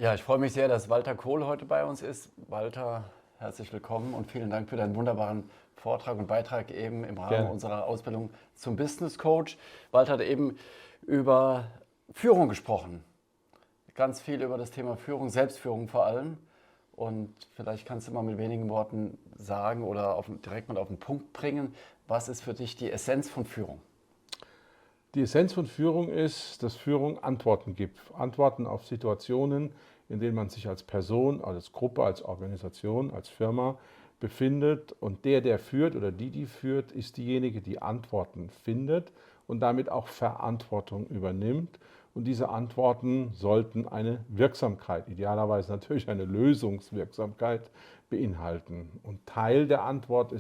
Ja, ich freue mich sehr, dass Walter Kohl heute bei uns ist. Walter, herzlich willkommen und vielen Dank für deinen wunderbaren Vortrag und Beitrag eben im Rahmen Gerne. unserer Ausbildung zum Business Coach. Walter hat eben über Führung gesprochen. Ganz viel über das Thema Führung, Selbstführung vor allem. Und vielleicht kannst du mal mit wenigen Worten sagen oder direkt mal auf den Punkt bringen, was ist für dich die Essenz von Führung? Die Essenz von Führung ist, dass Führung Antworten gibt. Antworten auf Situationen, in denen man sich als Person, als Gruppe, als Organisation, als Firma befindet. Und der führt oder die führt, ist diejenige, die Antworten findet und damit auch Verantwortung übernimmt. Und diese Antworten sollten eine Wirksamkeit, idealerweise natürlich eine Lösungswirksamkeit beinhalten. Und Teil der Antwort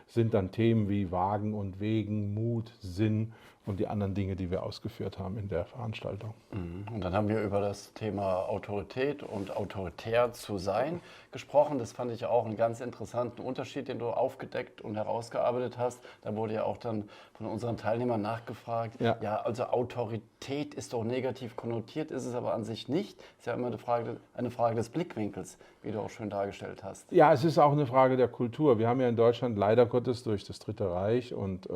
sind dann Themen wie Wagen und Wegen, Mut, Sinn und die anderen Dinge, die wir ausgeführt haben in der Veranstaltung. Und dann haben wir über das Thema Autorität und autoritär zu sein gesprochen. Das fand ich auch einen ganz interessanten Unterschied, den du aufgedeckt und herausgearbeitet hast. Da wurde ja auch dann von unseren Teilnehmern nachgefragt, Ja. ja, also Autorität ist doch negativ konnotiert, ist es aber an sich nicht. Ist ja immer eine Frage des Blickwinkels, wie du auch schön dargestellt hast. Ja, es ist auch eine Frage der Kultur. Wir haben ja in Deutschland leider Gottes durch das Dritte Reich und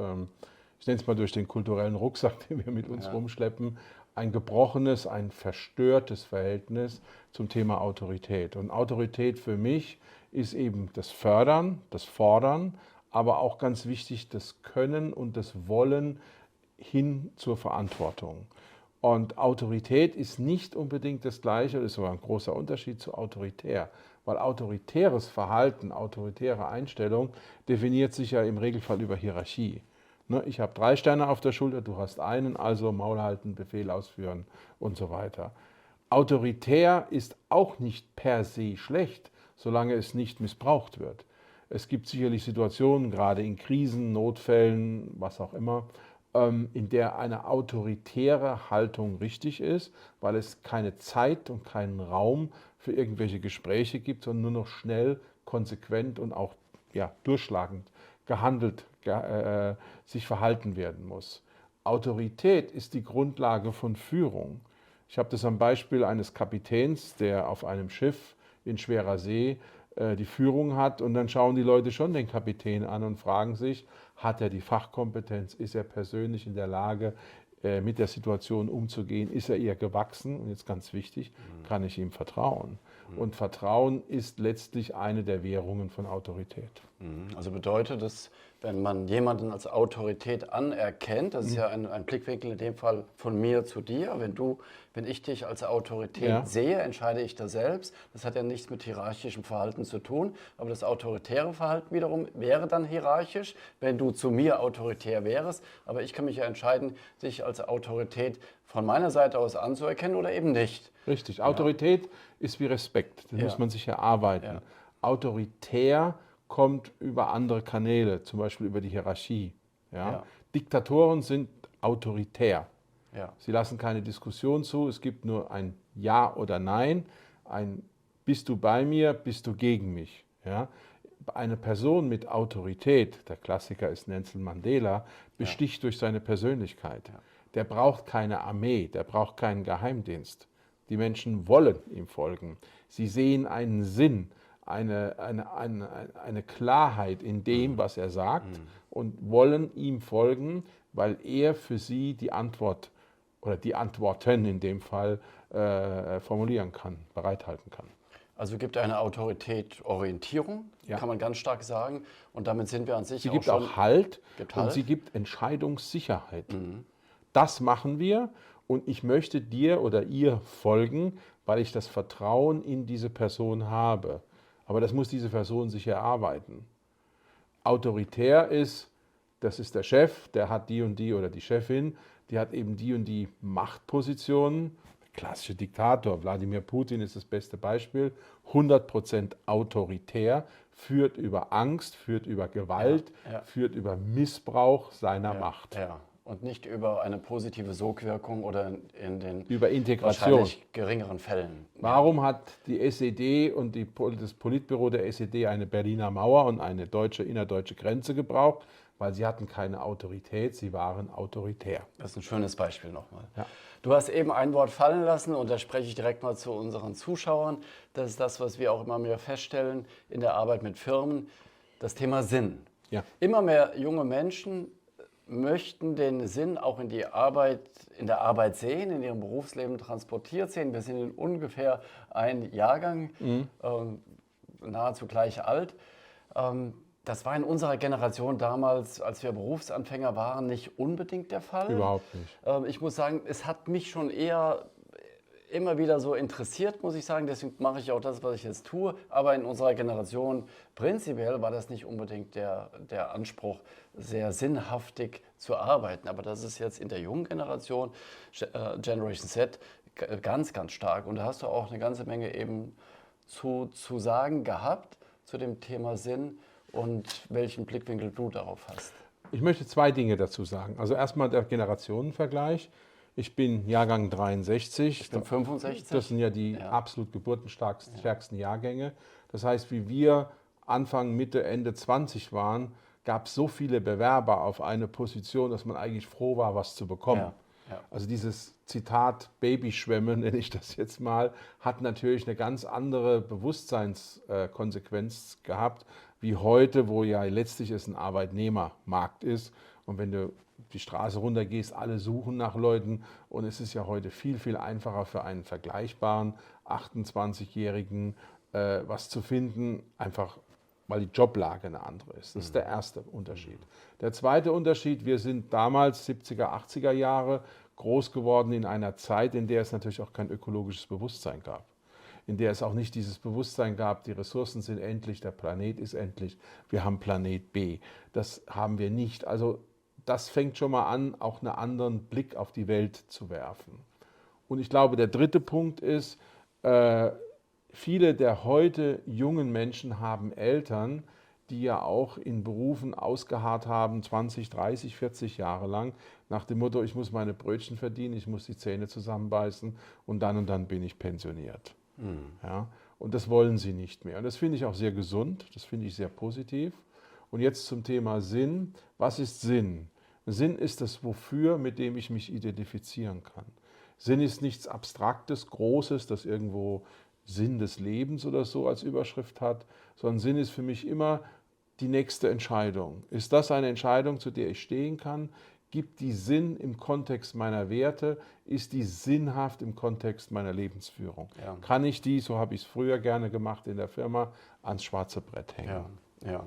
ich nenne es mal durch den kulturellen Rucksack, den wir mit uns rumschleppen, ein gebrochenes, ein verstörtes Verhältnis zum Thema Autorität. Und Autorität für mich ist eben das Fördern, das Fordern, aber auch ganz wichtig das Können und das Wollen hin zur Verantwortung. Und Autorität ist nicht unbedingt das Gleiche, das ist aber ein großer Unterschied zu autoritär. Weil autoritäres Verhalten, autoritäre Einstellung definiert sich ja im Regelfall über Hierarchie. Ne, ich habe 3 Sterne auf der Schulter, du hast einen, also Maul halten, Befehl ausführen und so weiter. Autoritär ist auch nicht per se schlecht, solange es nicht missbraucht wird. Es gibt sicherlich Situationen, gerade in Krisen, Notfällen, was auch immer, in der eine autoritäre Haltung richtig ist, weil es keine Zeit und keinen Raum für irgendwelche Gespräche gibt, sondern nur noch schnell, konsequent und auch durchschlagend gehandelt, sich verhalten werden muss. Autorität ist die Grundlage von Führung. Ich habe das am Beispiel eines Kapitäns, der auf einem Schiff in schwerer See die Führung hat, und dann schauen die Leute schon den Kapitän an und fragen sich, hat er die Fachkompetenz, ist er persönlich in der Lage, mit der Situation umzugehen, ist er ihr gewachsen, und jetzt ganz wichtig, kann ich ihm vertrauen. Und Vertrauen ist letztlich eine der Währungen von Autorität. Also bedeutet es, wenn man jemanden als Autorität anerkennt, das ist ja ein Blickwinkel in dem Fall von mir zu dir, wenn ich dich als Autorität sehe, entscheide ich das selbst. Das hat ja nichts mit hierarchischem Verhalten zu tun, aber das autoritäre Verhalten wiederum wäre dann hierarchisch, wenn du zu mir autoritär wärst. Aber ich kann mich ja entscheiden, dich als Autorität von meiner Seite aus anzuerkennen oder eben nicht. Richtig. Autorität ist wie Respekt. Das muss man sich erarbeiten. Ja. Autoritär kommt über andere Kanäle, zum Beispiel über die Hierarchie. Ja. Diktatoren sind autoritär. Ja. Sie lassen keine Diskussion zu. Es gibt nur ein Ja oder Nein. Ein Bist du bei mir, bist du gegen mich. Ja? Eine Person mit Autorität, der Klassiker ist Nelson Mandela, besticht durch seine Persönlichkeit. Ja. Der braucht keine Armee, der braucht keinen Geheimdienst. Die Menschen wollen ihm folgen. Sie sehen einen Sinn, eine Klarheit in dem, was er sagt, und wollen ihm folgen, weil er für sie die Antwort oder die Antworten in dem Fall formulieren kann, bereithalten kann. Also gibt eine Autorität Orientierung, kann man ganz stark sagen. Und damit sind wir an sich Sie auch gibt schon... auch Halt Gibt und Halt. sie gibt Entscheidungssicherheit. Das machen wir, und ich möchte dir oder ihr folgen, weil ich das Vertrauen in diese Person habe. Aber das muss diese Person sich erarbeiten. Autoritär ist, das ist der Chef, der hat die und die, oder die Chefin, die hat eben die und die Machtpositionen. Der klassische Diktator, Wladimir Putin ist das beste Beispiel, 100% autoritär, führt über Angst, führt über Gewalt, führt über Missbrauch seiner Macht. Ja. und nicht über eine positive Sogwirkung oder in den Über Integration. wahrscheinlich geringeren Fällen. Warum hat die SED und das Politbüro der SED eine Berliner Mauer und eine innerdeutsche Grenze gebraucht? Weil sie hatten keine Autorität, sie waren autoritär. Das ist ein schönes Beispiel nochmal. Ja. Du hast eben ein Wort fallen lassen und da spreche ich direkt mal zu unseren Zuschauern. Das ist das, was wir auch immer mehr feststellen in der Arbeit mit Firmen, das Thema Sinn. Ja. Immer mehr junge Menschen möchten den Sinn auch in der Arbeit sehen, in ihrem Berufsleben transportiert sehen. Wir sind in ungefähr ein Jahrgang, nahezu gleich alt. Das war in unserer Generation damals, als wir Berufsanfänger waren, nicht unbedingt der Fall. Überhaupt nicht. Ich muss sagen, es hat mich schon eher immer wieder so interessiert, muss ich sagen. Deswegen mache ich auch das, was ich jetzt tue. Aber in unserer Generation prinzipiell war das nicht unbedingt der Anspruch, sehr sinnhaftig zu arbeiten. Aber das ist jetzt in der jungen Generation, Generation Z, ganz, ganz stark. Und da hast du auch eine ganze Menge eben zu sagen gehabt zu dem Thema Sinn und welchen Blickwinkel du darauf hast. Ich möchte zwei Dinge dazu sagen. Also erstmal der Generationenvergleich. Ich bin Jahrgang 63. Ich bin 65. Das sind ja die absolut geburtenstärksten Jahrgänge. Das heißt, wie wir Anfang, Mitte, Ende 20 waren, gab es so viele Bewerber auf eine Position, dass man eigentlich froh war, was zu bekommen. Ja. Ja. Also dieses Zitat Babyschwemme, nenne ich das jetzt mal, hat natürlich eine ganz andere Bewusstseinskonsequenz gehabt, wie heute, wo ja letztlich es ein Arbeitnehmermarkt ist. Und wenn du die Straße runtergehst, alle suchen nach Leuten. Und es ist ja heute viel, viel einfacher für einen vergleichbaren 28-Jährigen was zu finden, einfach weil die Joblage eine andere ist. Das ist der erste Unterschied. Der zweite Unterschied, wir sind damals 70er, 80er Jahre groß geworden in einer Zeit, in der es natürlich auch kein ökologisches Bewusstsein gab. In der es auch nicht dieses Bewusstsein gab, die Ressourcen sind endlich, der Planet ist endlich, wir haben Planet B. Das haben wir nicht. Also das fängt schon mal an, auch einen anderen Blick auf die Welt zu werfen. Und ich glaube, der dritte Punkt ist, viele der heute jungen Menschen haben Eltern, die ja auch in Berufen ausgeharrt haben, 20, 30, 40 Jahre lang, nach dem Motto, ich muss meine Brötchen verdienen, ich muss die Zähne zusammenbeißen und dann bin ich pensioniert. Ja, und das wollen sie nicht mehr. Und das finde ich auch sehr gesund, das finde ich sehr positiv. Und jetzt zum Thema Sinn. Was ist Sinn? Sinn ist das Wofür, mit dem ich mich identifizieren kann. Sinn ist nichts Abstraktes, Großes, das irgendwo Sinn des Lebens oder so als Überschrift hat, sondern Sinn ist für mich immer die nächste Entscheidung. Ist das eine Entscheidung, zu der ich stehen kann? Gibt die Sinn im Kontext meiner Werte? Ist die sinnhaft im Kontext meiner Lebensführung? Ja. Kann ich die, so habe ich es früher gerne gemacht in der Firma, ans schwarze Brett hängen? Ja.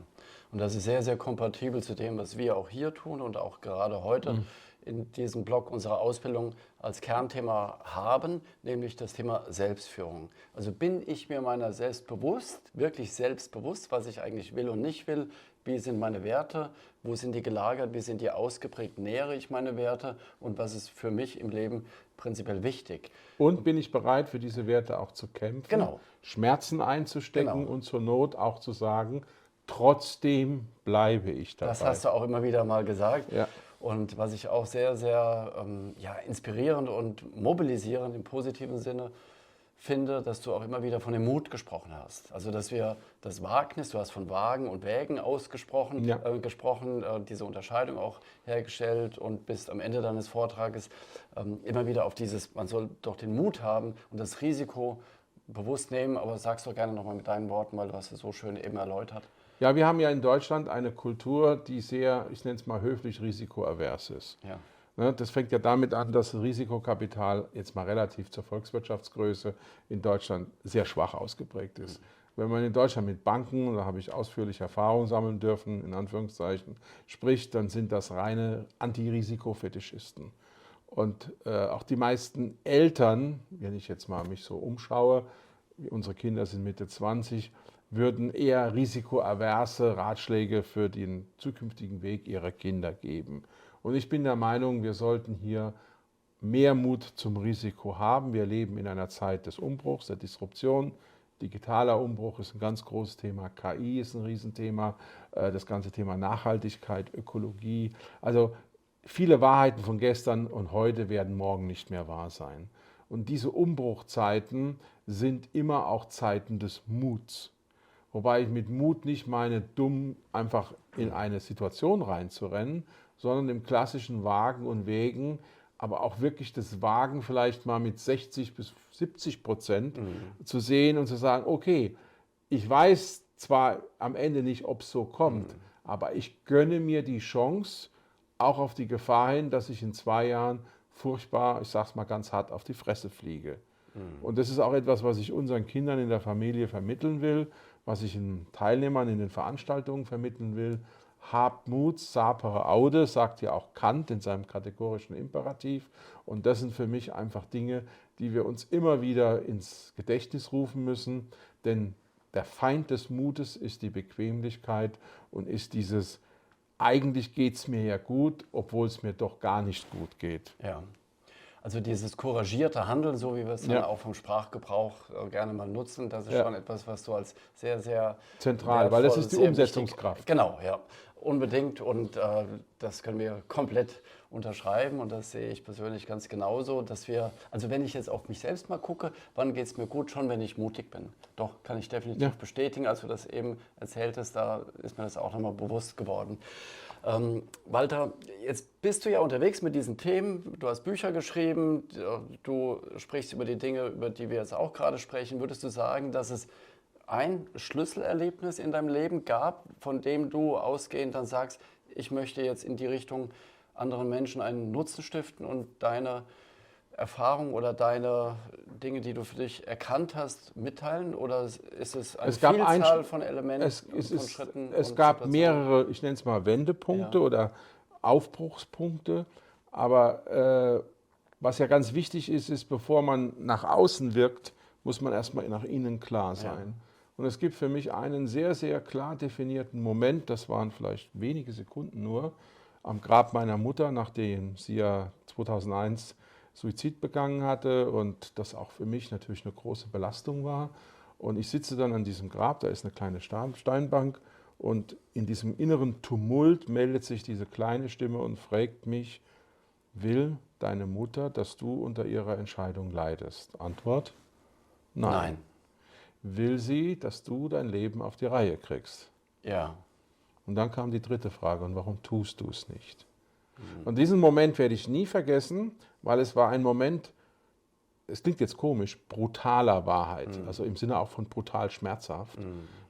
Und das ist sehr, sehr kompatibel zu dem, was wir auch hier tun und auch gerade heute in diesem Blog unserer Ausbildung als Kernthema haben, nämlich das Thema Selbstführung. Also bin ich mir meiner selbst bewusst, wirklich selbstbewusst, was ich eigentlich will und nicht will, wie sind meine Werte, wo sind die gelagert, wie sind die ausgeprägt, nähere ich meine Werte und was ist für mich im Leben prinzipiell wichtig. Und bin ich bereit, für diese Werte auch zu kämpfen, Genau. Schmerzen einzustecken Genau. und zur Not auch zu sagen, trotzdem bleibe ich dabei. Das hast du auch immer wieder mal gesagt. Ja. Und was ich auch sehr, sehr inspirierend und mobilisierend im positiven Sinne finde, dass du auch immer wieder von dem Mut gesprochen hast. Also dass wir das Wagnis, du hast von Wagen und Wägen ausgesprochen, diese Unterscheidung auch hergestellt und bist am Ende deines Vortrages immer wieder auf dieses, man soll doch den Mut haben und das Risiko bewusst nehmen, aber sag's doch gerne nochmal mit deinen Worten, weil du hast es so schön eben erläutert. Ja, wir haben ja in Deutschland eine Kultur, die sehr, ich nenne es mal höflich, risikoavers ist. Ja. Das fängt ja damit an, dass das Risikokapital jetzt mal relativ zur Volkswirtschaftsgröße in Deutschland sehr schwach ausgeprägt ist. Wenn man in Deutschland mit Banken, da habe ich ausführliche Erfahrungen sammeln dürfen, in Anführungszeichen, spricht, dann sind das reine Anti-Risiko-Fetischisten. Und auch die meisten Eltern, wenn ich jetzt mal mich so umschaue, unsere Kinder sind Mitte 20, würden eher risikoaverse Ratschläge für den zukünftigen Weg ihrer Kinder geben. Und ich bin der Meinung, wir sollten hier mehr Mut zum Risiko haben. Wir leben in einer Zeit des Umbruchs, der Disruption. Digitaler Umbruch ist ein ganz großes Thema, KI ist ein Riesenthema, das ganze Thema Nachhaltigkeit, Ökologie. Also viele Wahrheiten von gestern und heute werden morgen nicht mehr wahr sein. Und diese Umbruchzeiten sind immer auch Zeiten des Muts. Wobei ich mit Mut nicht meine, dumm einfach in eine Situation reinzurennen, sondern im klassischen Wagen und Wegen, aber auch wirklich das Wagen vielleicht mal mit 60-70% zu sehen und zu sagen, okay, ich weiß zwar am Ende nicht, ob es so kommt, aber ich gönne mir die Chance, auch auf die Gefahr hin, dass ich in 2 Jahren furchtbar, ich sage es mal ganz hart, auf die Fresse fliege. Und das ist auch etwas, was ich unseren Kindern in der Familie vermitteln will, was ich den Teilnehmern in den Veranstaltungen vermitteln will. Habt Mut, sapere aude, sagt ja auch Kant in seinem kategorischen Imperativ. Und das sind für mich einfach Dinge, die wir uns immer wieder ins Gedächtnis rufen müssen. Denn der Feind des Mutes ist die Bequemlichkeit und ist dieses, eigentlich geht es mir ja gut, obwohl es mir doch gar nicht gut geht. Ja. Also dieses couragierte Handeln, so wie wir es dann auch vom Sprachgebrauch gerne mal nutzen, das ist schon etwas, was du als sehr, sehr zentral, weil das ist die Umsetzungskraft. Genau, ja, unbedingt. Und das können wir komplett unterschreiben und das sehe ich persönlich ganz genauso, dass wir, also wenn ich jetzt auf mich selbst mal gucke, wann geht es mir gut? Schon, wenn ich mutig bin. Doch, kann ich definitiv bestätigen. Als du das eben erzähltest, da ist mir das auch nochmal bewusst geworden. Walter, jetzt bist du ja unterwegs mit diesen Themen, du hast Bücher geschrieben, du sprichst über die Dinge, über die wir jetzt auch gerade sprechen. Würdest du sagen, dass es ein Schlüsselerlebnis in deinem Leben gab, von dem du ausgehend dann sagst, ich möchte jetzt in die Richtung anderen Menschen einen Nutzen stiften und deine Erfahrung oder deine Dinge, die du für dich erkannt hast, mitteilen? Oder ist es eine Vielzahl von Elementen, von Schritten? Es gab mehrere, ich nenne es mal Wendepunkte oder Aufbruchspunkte. Aber was ja ganz wichtig ist, ist, bevor man nach außen wirkt, muss man erstmal nach innen klar sein. Ja. Und es gibt für mich einen sehr, sehr klar definierten Moment, das waren vielleicht wenige Sekunden nur, am Grab meiner Mutter, nachdem sie ja 2001 Suizid begangen hatte und das auch für mich natürlich eine große Belastung war. Und ich sitze dann an diesem Grab, da ist eine kleine Steinbank und in diesem inneren Tumult meldet sich diese kleine Stimme und fragt mich, will deine Mutter, dass du unter ihrer Entscheidung leidest? Antwort, nein. Will sie, dass du dein Leben auf die Reihe kriegst? Ja. Und dann kam die dritte Frage, und warum tust du es nicht? Und diesen Moment werde ich nie vergessen, weil es war ein Moment, es klingt jetzt komisch, brutaler Wahrheit, also im Sinne auch von brutal schmerzhaft,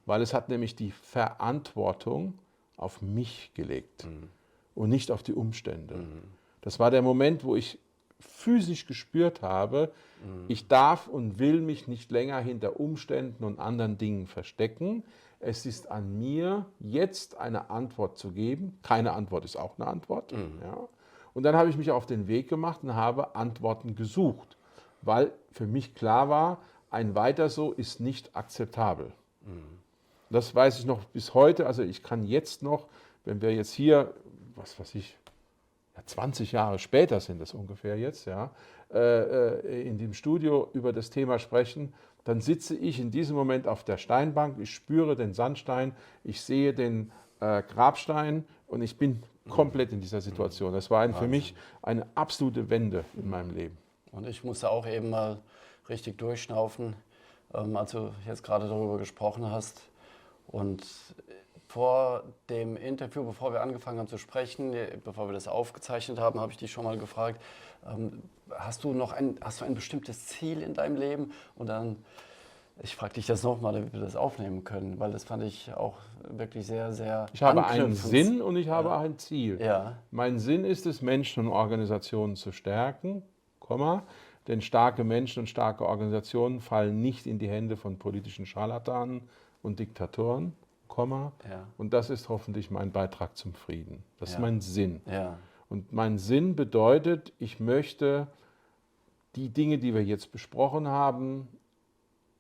weil es hat nämlich die Verantwortung auf mich gelegt und nicht auf die Umstände. Das war der Moment, wo ich physisch gespürt habe, ich darf und will mich nicht länger hinter Umständen und anderen Dingen verstecken. Es ist an mir, jetzt eine Antwort zu geben. Keine Antwort ist auch eine Antwort. Ja. Und dann habe ich mich auf den Weg gemacht und habe Antworten gesucht, weil für mich klar war, ein Weiter so ist nicht akzeptabel. Das weiß ich noch bis heute. Also ich kann jetzt noch, wenn wir jetzt hier, was weiß ich, 20 Jahre später sind es ungefähr jetzt, ja, in dem Studio über das Thema sprechen, dann sitze ich in diesem Moment auf der Steinbank, ich spüre den Sandstein, ich sehe den Grabstein und ich bin komplett in dieser Situation. Das war für mich eine absolute Wende in meinem Leben. Und ich musste auch eben mal richtig durchschnaufen, als du jetzt gerade darüber gesprochen hast. Und vor dem Interview, bevor wir angefangen haben zu sprechen, bevor wir das aufgezeichnet haben, habe ich dich schon mal gefragt, hast du ein bestimmtes Ziel in deinem Leben? Und dann, ich frage dich das nochmal, damit wir das aufnehmen können, weil das fand ich auch wirklich sehr, sehr Ich habe einen Sinn und ich habe ein Ziel. Ja. Mein Sinn ist es, Menschen und Organisationen zu stärken, denn starke Menschen und starke Organisationen fallen nicht in die Hände von politischen Scharlatanen und Diktatoren, und das ist hoffentlich mein Beitrag zum Frieden. Das ist mein Sinn. Ja. Und mein Sinn bedeutet, ich möchte die Dinge, die wir jetzt besprochen haben,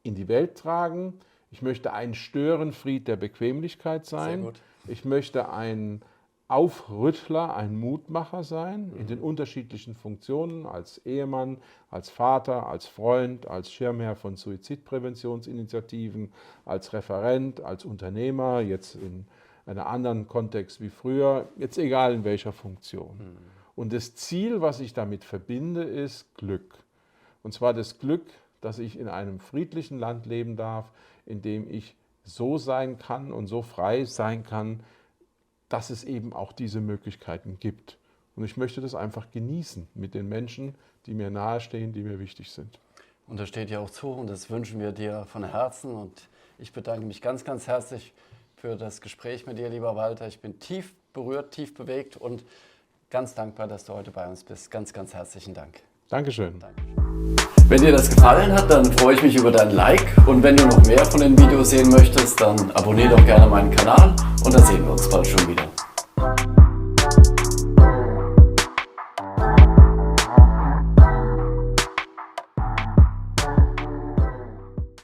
in die Welt tragen. Ich möchte ein Störenfried der Bequemlichkeit sein. Sehr gut. Ich möchte ein Aufrüttler, ein Mutmacher sein in den unterschiedlichen Funktionen, als Ehemann, als Vater, als Freund, als Schirmherr von Suizidpräventionsinitiativen, als Referent, als Unternehmer, jetzt in einem anderen Kontext wie früher, jetzt egal in welcher Funktion. Und das Ziel, was ich damit verbinde, ist Glück. Und zwar das Glück, dass ich in einem friedlichen Land leben darf, in dem ich so sein kann und so frei sein kann, dass es eben auch diese Möglichkeiten gibt. Und ich möchte das einfach genießen mit den Menschen, die mir nahestehen, die mir wichtig sind. Und das steht dir auch zu und das wünschen wir dir von Herzen. Und ich bedanke mich ganz, ganz herzlich für das Gespräch mit dir, lieber Walter. Ich bin tief berührt, tief bewegt und ganz dankbar, dass du heute bei uns bist. Ganz, ganz herzlichen Dank. Dankeschön. Wenn dir das gefallen hat, dann freue ich mich über dein Like. Und wenn du noch mehr von den Videos sehen möchtest, dann abonniere doch gerne meinen Kanal und dann sehen wir uns bald schon wieder.